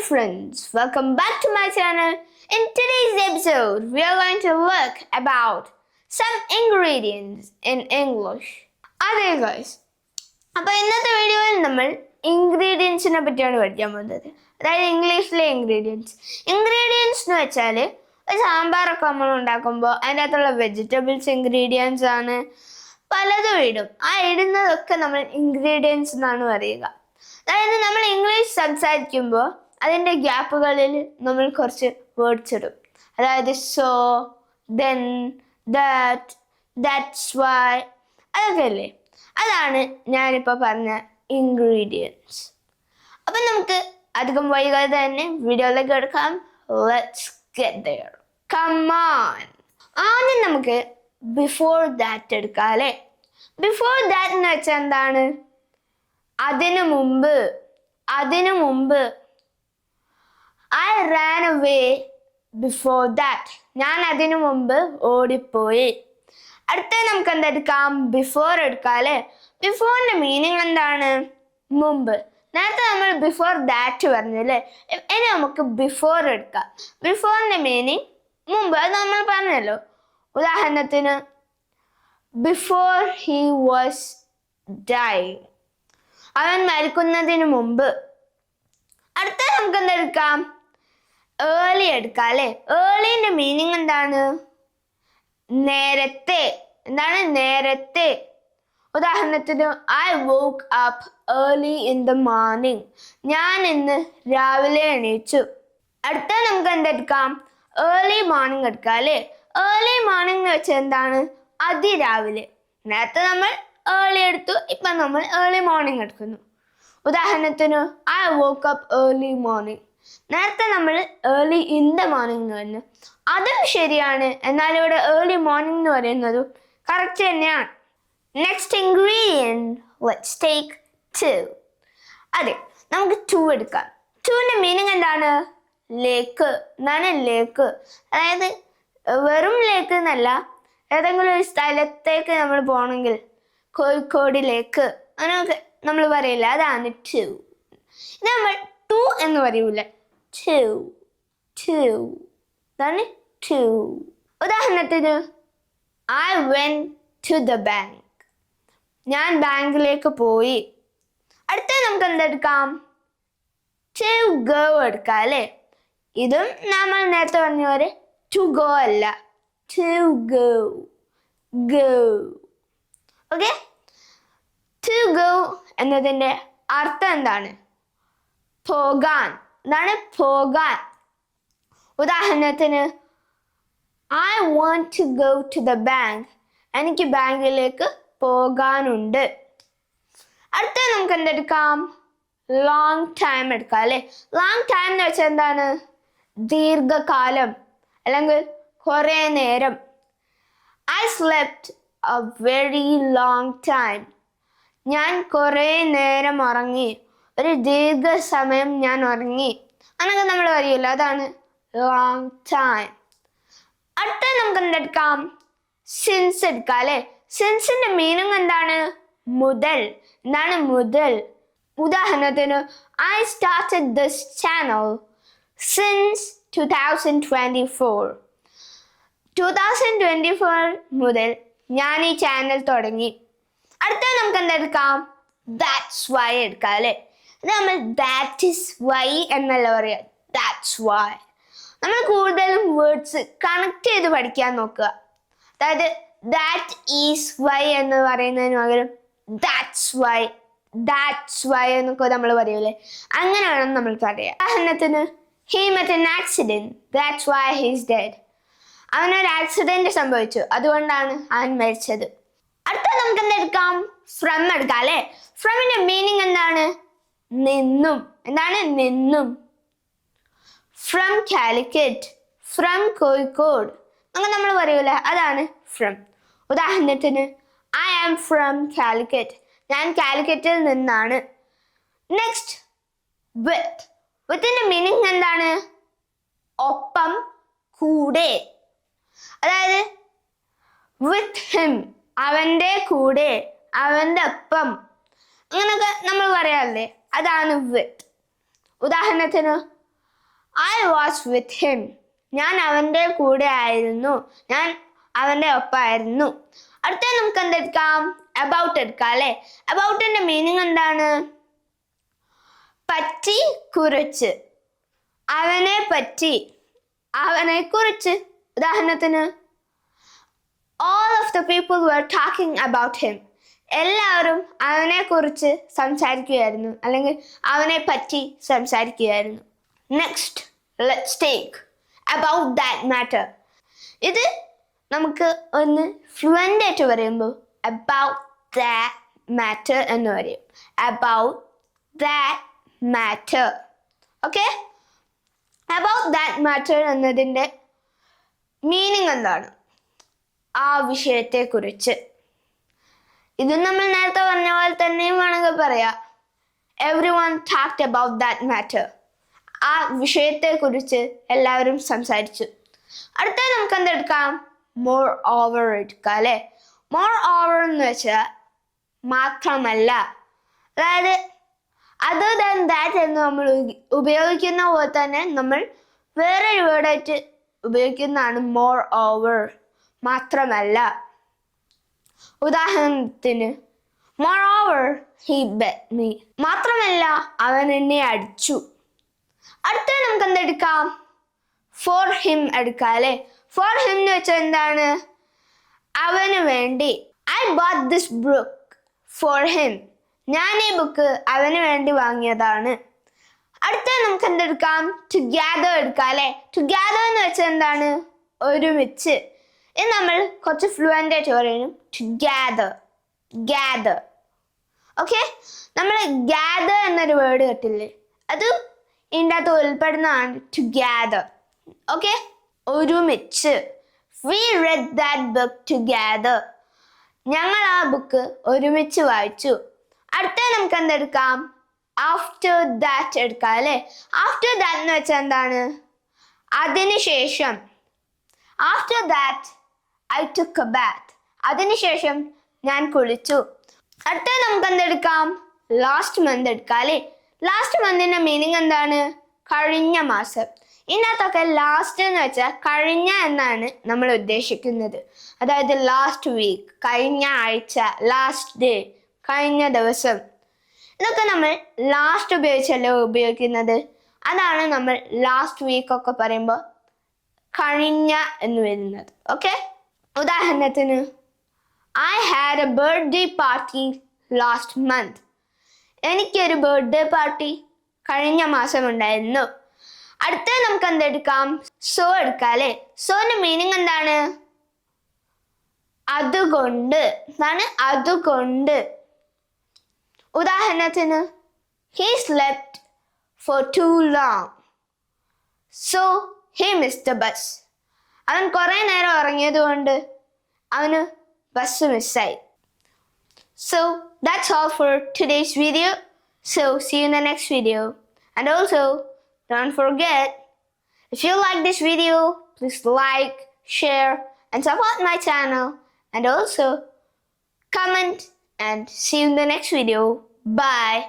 friends, welcome back to my channel. In today's episode, we are going to look about some ingredients in English. അതെ guys, അപ്പോൾ ഇന്നത്തെ വീഡിയോയിൽ നമ്മൾ ഇൻഗ്രീഡിയൻസിനെ പറ്റിയാണ് പഠിക്കാൻ പോകുന്നത്. അതായത് ഇംഗ്ലീഷിലെ ഇൻഗ്രീഡിയൻസ് എന്ന് വെച്ചാൽ ഒരു സാമ്പാറൊക്കെ നമ്മൾ ഉണ്ടാക്കുമ്പോൾ അതിൻ്റെ അകത്തുള്ള വെജിറ്റബിൾസ് ഇൻഗ്രീഡിയൻസ് ആണ്. പലതും ഇടും, ആ ഇടുന്നതൊക്കെ നമ്മൾ ഇൻഗ്രീഡിയൻസ് എന്നാണ് പറയുക. അതായത് നമ്മൾ ഇംഗ്ലീഷ് സംസാരിക്കുമ്പോൾ അതിൻ്റെ ഗ്യാപ്പുകളിൽ നമ്മൾ കുറച്ച് വേർഡ്സ് ഇടും. അതായത് so, then, that, that's why, അതൊക്കെ അല്ലേ. അതാണ് ഞാനിപ്പോൾ പറഞ്ഞ ഇൻഗ്രീഡിയൻസ്. അപ്പം നമുക്ക് അധികം വൈകാതെ തന്നെ വീഡിയോയിലേക്ക് എടുക്കാം. Let's get there. Come on. ആദ്യം നമുക്ക് ബിഫോർ ദാറ്റ് എടുക്കാം അല്ലേ. ബിഫോർ ദാറ്റ് എന്ന് വെച്ചാൽ എന്താണ്? അതിനു മുമ്പ്. I ran away before that. ഞാൻ അതിനു മുമ്പ് ഓടിപ്പോയി. അടുത്ത നമുക്ക് എന്തെടുക്കാം? ബിഫോർ എടുക്കാം അല്ലേ. ബിഫോറിന്റെ മീനിങ് എന്താണ്? മുമ്പ്. നേരത്തെ നമ്മൾ ബിഫോർ ദാറ്റ് പറഞ്ഞു അല്ലേ. ഇനി നമുക്ക് ബിഫോർ എടുക്കാം. ബിഫോറിന്റെ മീനിങ് മുമ്പ്, അത് നമ്മൾ പറഞ്ഞല്ലോ. ഉദാഹരണത്തിന് ബിഫോർ ഹി വാസ് ഡൈയിങ്, അവൻ മരിക്കുന്നതിന് മുമ്പ്. അടുത്ത നമുക്ക് എന്തെടുക്കാം? ഏർലി എടുക്കാം അല്ലേ. ഏർലിന്റെ മീനിങ് എന്താണ്? നേരത്തെ. എന്താണ്? നേരത്തെ. ഉദാഹരണത്തിന് I woke up early in the morning, ഞാൻ ഇന്ന് രാവിലെ എണീച്ചു. അടുത്ത നമുക്ക് എന്തെടുക്കാം? ഏർലി മോർണിംഗ് എടുക്കാം അല്ലേ. ഏർലി മോർണിംഗ് എന്ന് വെച്ചാൽ എന്താണ്? അതിരാവിലെ. നേരത്തെ നമ്മൾ ഏർലി എടുത്തു, ഇപ്പം നമ്മൾ ഏർലി മോർണിംഗ് എടുക്കുന്നു. ഉദാഹരണത്തിന് I woke up early morning, നേരത്തെ നമ്മൾ ഏർലി ഇൻ ദ മോർണിംഗ് എന്ന് പറഞ്ഞു. അതും ശരിയാണ്, എന്നാൽ ഇവിടെ ഏർലി മോർണിംഗ് എന്ന് പറയുന്നതും കറക്റ്റ് തന്നെയാണ്. Next ingredient, let's take to. അതെ, നമുക്ക് ടു എടുക്കാം. ടുവിൻ്റെ മീനിങ് എന്താണ്? ലേക്ക്. എന്താണ് ലേക്ക്? അതായത് വെറും ലേക്ക് എന്നല്ല, ഏതെങ്കിലും ഒരു സ്ഥലത്തേക്ക് നമ്മൾ പോകണമെങ്കിൽ കോഴിക്കോടിലേക്ക് അങ്ങനെയൊക്കെ നമ്മൾ പറയില്ല, അതാണ് ടു. ഇത് നമ്മൾ ടു എന്ന് പറയൂല, ടു. അതാണ് ടു. ഉദാഹരണത്തിന് I went to the bank, ഞാൻ ബാങ്കിലേക്ക് പോയി. അടുത്ത നമുക്ക് എന്തെടുക്കാം? ടു ഗോ എടുക്കാം അല്ലേ. ഇതും നമ്മൾ നേരത്തെ പറഞ്ഞ പോലെ ടു ഗോ അല്ല, to go. Okay, to go എന്നതിൻ്റെ അർത്ഥം എന്താണ്? പോകാൻ. എന്താണ്? പോകാൻ. ഉദാഹരണത്തിന് I want to go to the bank, എനിക്ക് ബാങ്കിലേക്ക് പോകാനുണ്ട്. അടുത്ത നമുക്ക് എന്തെടുക്കാം? ലോങ് ടൈം എടുക്കാം അല്ലേ. ലോങ് ടൈം എന്ന് വെച്ചാൽ എന്താണ്? ദീർഘകാലം അല്ലെങ്കിൽ കുറേ നേരം. I slept A very long time, ഞാൻ കുറേ നേരം ഉറങ്ങി, ഒരു ദീർഘസമയം ഞാൻ ഉറങ്ങി, അങ്ങനെയൊക്കെ നമ്മൾ പറയില്ല, അതാണ് ലോങ് ടൈം. അടുത്ത നമുക്ക് എന്തെടുക്കാം? സിൻസ് എടുക്കാം അല്ലേ. സിൻസിന്റെ മീനിങ് എന്താണ്? മുതൽ. എന്താണ്? മുതൽ. ഉദാഹരണത്തിന് I started this channel since 2024. 2024 മുതൽ ഞാൻ ഈ ചാനൽ തുടങ്ങി. അടുത്ത നമുക്ക് എന്തെടുക്കാം? ദാറ്റ്സ് വൈ എടുക്കാം അല്ലേ. ഇത് നമ്മൾ ദാറ്റ് ഈസ് വൈ എന്നല്ല പറയുക, ദാറ്റ്സ് വൈ. നമ്മൾ കൂടുതലും വേർഡ്സ് കണക്ട് ചെയ്ത് പഠിക്കാൻ നോക്കുക. അതായത് ദാറ്റ് ഈസ് വൈ എന്ന് പറയുന്നതിന് പകരം ദാറ്റ്സ് വൈ എന്നൊക്കെ നമ്മൾ പറയൂലേ, അങ്ങനെ വേണം നമ്മൾക്ക് അറിയാം. ഉദാഹരണത്തിന് he met an accident, that's why he is dead. അവനൊരു ആക്സിഡന്റ് സംഭവിച്ചു, അതുകൊണ്ടാണ് അവൻ മരിച്ചത്. അടുത്ത നമുക്ക് എന്തെടുക്കാം? ഫ്രം എടുക്കാം അല്ലേ. ഫ്രമിന്റെ മീനിങ് എന്താണ്? നിന്നും. എന്താണ്? നിന്നും. ഫ്രം കാലിക്കറ്റ്, ഫ്രം കോഴിക്കോട്, അങ്ങനെ നമ്മൾ പറയൂല, അതാണ് ഫ്രം. ഉദാഹരണത്തിന് ഐ ആം ഫ്രം കാലിക്കറ്റ്, ഞാൻ കാലിക്കറ്റിൽ നിന്നാണ്. നെക്സ്റ്റ് വിത്തിന്റെ മീനിങ് എന്താണ്? ഒപ്പം, കൂടെ. അതായത് വിത്ത് ഹിം, അവൻ്റെ കൂടെ, അവൻ്റെ ഒപ്പം, അങ്ങനൊക്കെ നമ്മൾ പറയാറില്ലേ, അതാണ് വിത്ത്. ഉദാഹരണത്തിന് I was with him. ഞാൻ അവൻ്റെ കൂടെ ആയിരുന്നു, ഞാൻ അവൻ്റെ ഒപ്പമായിരുന്നു. അടുത്ത നമുക്ക് എന്തെടുക്കാം? അബൌട്ട് എടുക്കാം അല്ലേ? അബൌട്ടിന്റെ മീനിങ് എന്താണ്? പറ്റി, കുറിച്ച്. അവനെ പറ്റി, അവനെ കുറിച്ച്. ഉദാഹരണത്തിന് all of the people were talking about him. എല്ലാവരും അവനെ കുറിച്ച് സംസാരിക്കുകയായിരുന്നു, അല്ലെങ്കിൽ അവനെ പറ്റി സംസാരിക്കുകയായിരുന്നു. Next let's take about that matter. ഇത് നമുക്ക് ഒന്ന് ഫ്ലുവൻ്റ് ആയിട്ട് പറയുമ്പോൾ അബൌട്ട് ദാറ്റ് മാറ്റർ എന്ന് പറയും. About that matter. Okay, about that matter എന്നതിൻ്റെ മീനിങ് എന്താണ്? ആ വിഷയത്തെക്കുറിച്ച്. ഇത് നമ്മൾ നേരത്തെ പറഞ്ഞ പോലെ തന്നെയും വേണമെങ്കിൽ പറയാം. Every one tact about that matter. ആ വിഷയത്തെക്കുറിച്ച് എല്ലാവരും സംസാരിച്ചു. അടുത്ത നമുക്ക് എന്തെടുക്കാം? മോർ ഓവർ എടുക്കാം അല്ലേ? മോർ ഓവർ എന്ന് വെച്ചാൽ മാത്രമല്ല, അതായത് അതർ ദാൻ ദാറ്റ് എന്ന് നമ്മൾ ഉപയോഗിക്കുന്ന പോലെ തന്നെ നമ്മൾ വേറൊരു വേർഡായിട്ട് ഉപയോഗിക്കുന്നതാണ് മോർ ഓവർ, മാത്രമല്ല. ഉദാഹരണത്തിന് moreover he bet me. മാത്രമല്ല അവൻ എന്നെ അടിച്ചു. അടുത്ത നമുക്ക് എന്തെടുക്കാം? for him എടുക്കാം അല്ലേ? for him എന്ന് വെച്ചാൽ എന്താണ്? അവന് വേണ്ടി. I bought this book for him. ഞാൻ ഈ ബുക്ക് അവന് വേണ്ടി വാങ്ങിയതാണ്. അടുത്ത നമുക്ക് എന്തെടുക്കാം? together എടുക്കാം അല്ലേ? together എന്ന് വെച്ചാൽ എന്താണ്? ഒരുമിച്ച്. ഇത് നമ്മൾ കുറച്ച് ഫ്ലുവൻ്റ് ആയിട്ട് പറയണം. together, gather. ഓക്കെ, നമ്മൾ gather എന്നൊരു വേർഡ് കേട്ടില്ലേ? അത് ഇതിൻ്റെ അകത്ത് ഉൾപ്പെടുന്നതാണ് together. ഓക്കെ, ഒരുമിച്ച്. we read that book together. ഞങ്ങൾ ആ ബുക്ക് ഒരുമിച്ച് വായിച്ചു. അടുത്ത നമുക്ക് എന്തെടുക്കാം? after that എടുക്കാം അല്ലേ? after that എന്ന് വെച്ചാൽ എന്താണ്? അതിനുശേഷം. after that I took a bath. അതിനുശേഷം ഞാൻ കുളിച്ചു. അടുത്ത നമുക്ക് എന്തെടുക്കാം? ലാസ്റ്റ് മന്ത് എടുക്കാം അല്ലേ? ലാസ്റ്റ് മന്തിന്റെ മീനിങ് എന്താണ്? കഴിഞ്ഞ മാസം. ഇതിനകത്തൊക്കെ ലാസ്റ്റ് എന്ന് വെച്ചാൽ കഴിഞ്ഞ എന്നാണ് നമ്മൾ ഉദ്ദേശിക്കുന്നത്. അതായത് ലാസ്റ്റ് വീക്ക്, കഴിഞ്ഞ ആഴ്ച, ലാസ്റ്റ് ഡേ, കഴിഞ്ഞ ദിവസം. ഇതൊക്കെ നമ്മൾ ലാസ്റ്റ് ഉപയോഗിച്ചല്ലേ ഉപയോഗിക്കുന്നത്. അതാണ് നമ്മൾ ലാസ്റ്റ് വീക്ക് ഒക്കെ പറയുമ്പോൾ കഴിഞ്ഞ എന്ന് വരുന്നത്. ഓക്കെ, ഉദാഹരണത്തിന് I had a birthday party last month. എനിക്കൊരു ബർത്ത്ഡേ പാർട്ടി കഴിഞ്ഞ മാസം ഉണ്ടായിരുന്നു. അടുത്ത നമുക്ക് എന്തെടുക്കാം? സോ എടുക്കാം അല്ലേ? സോന്റെ മീനിങ് എന്താണ്? അതുകൊണ്ട്. എന്താണ്? അതുകൊണ്ട്. ഉദാഹരണത്തിന് he slept for too long, so he missed the bus. അവൻ കുറേ നേരം ഉറങ്ങിയത് കൊണ്ട് അവന് ബസ് മിസ്സായി. So that's all for today's video. So see you in the next video. And also don't forget, if you like this video, please like, share and support my channel. And also comment, and see you in the next video. Bye.